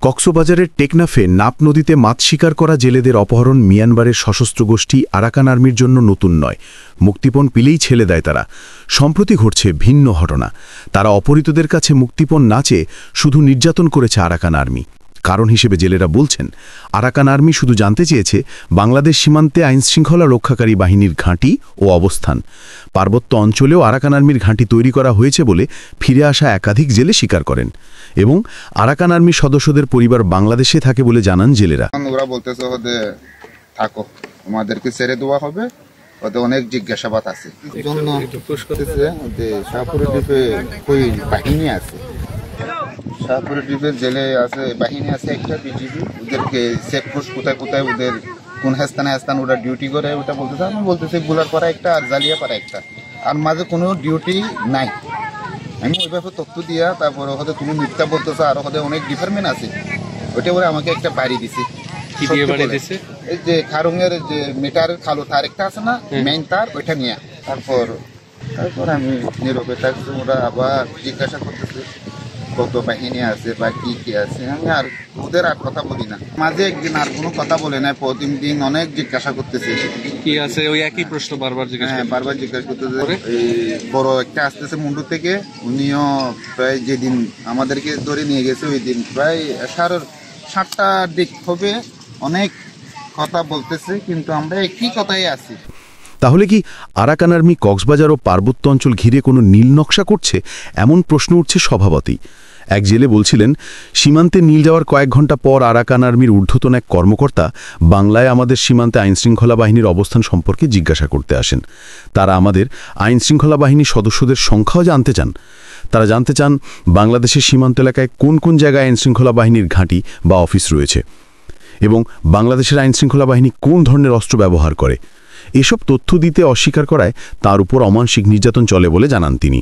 কক্সবাজারের টেকনাফে নাপ নদীতে মাছ শিকার করা জেলেদের অপহরণ মিয়ানমারের সশস্ত্র গোষ্ঠী আরাকান আর্মির জন্য নতুন নয়। মুক্তিপণ পেলেই ছেড়ে দেয় তারা। সম্প্রতি ঘটছে ভিন্ন ঘটনা। তারা অপহৃতদের কাছে মুক্তিপণ না চেয়ে শুধু নির্যাতন করেছে আরাকান আর্মি। কারণ হিসেবে জেলেরা বলছেন, আরাকান আর্মি শুধু জানতে চেয়েছে বাংলাদেশ সীমান্তে আইনশৃঙ্খলা রক্ষাকারী বাহিনীর ঘাঁটি ও অবস্থান। পার্বত্য অঞ্চলেও আরাকান আর্মির ঘাঁটি তৈরি করা হয়েছে বলে ফিরে আসা একাধিক জেলে স্বীকার করেন এবং আরাকান আর্মির সদস্যদের পরিবার বাংলাদেশে থাকে বলে জানান জেলেরা। ওরা বলতেছে ওদের থাকো, আমাদেরকে ছেড়ে দেওয়া হবে, ওদের অনেক জিজ্ঞাসাবাদ আছে। শাহপুরের দ্বীপে কই বাহিনী আছে, শাহপুরের দ্বীপের জেলে আছে বাহিনী আছে একটা বিজিবি, ওদেরকে চেকপোস্ট কোথায় কোথায় ওদের কোন স্থানে ওরা ডিউটি করে ওটা বলতেছে। আমি বলতেছি বুলারপাড়া একটা আর জালিয়াপাড়া একটা, আর মাঝে কোনো ডিউটি নাই। আমি ওই ব্যাপারে তথ্য দিয়া তারপর ওখানে তুমি মিথ্যা বলতেছো, আর ওখানে অনেক ডিপার্টমেন্ট আছে। ওইটা বলে আমাকে একটা বাড়ি দিছে। এই যে খারুঙের যে মিটারের খালো তার একটা আছে না মেইন তার, ওইটা নিয়ে তারপর আমি নীরবে থাকছি। ওরা আবার জিজ্ঞাসা করতেছে কত বাহিনী আছে বা কি আছে। আমি আর ওদের আর কথা বলি না। মাঝে একদিন আর কোনো কথা বলে না, প্রতিদিন দিন অনেক জিজ্ঞাসা করতেছে কি আছে, ওই একই প্রশ্ন বারবার জিজ্ঞাসা করতেছে। এই বড় একটা আসতেছে মুন্ডু থেকে, উনিও প্রায় যেদিন আমাদেরকে ধরে নিয়ে গেছে ওই দিন প্রায় 7:30টার দিক হবে, অনেক কথা বলতেছে, কিন্তু আমরা একই কথাই আছি। তাহলে কি আরাকান আর্মি কক্সবাজার ও পার্বত্য অঞ্চল ঘিরে কোনো নীল নকশা করছে? এমন প্রশ্ন উঠছে স্বভাবতই। এক জেলে বলছিলেন, সীমান্তে নীল যাওয়ার কয়েক ঘণ্টা পর আরাকান আর্মির ঊর্ধ্বতন এক কর্মকর্তা বাংলায় আমাদের সীমান্তে আইনশৃঙ্খলা বাহিনীর অবস্থান সম্পর্কে জিজ্ঞাসা করতে আসেন। তারা আমাদের আইনশৃঙ্খলা বাহিনীর সদস্যদের সংখ্যাও জানতে চান। তারা জানতে চান বাংলাদেশের সীমান্ত এলাকায় কোন কোন জায়গায় আইনশৃঙ্খলা বাহিনীর ঘাঁটি বা অফিস রয়েছে এবং বাংলাদেশের আইনশৃঙ্খলা বাহিনী কোন ধরনের অস্ত্র ব্যবহার করে। এসব তথ্য দিতে অস্বীকার করায় তার উপর অমানসিক নির্যাতন চলে বলে জানান তিনি।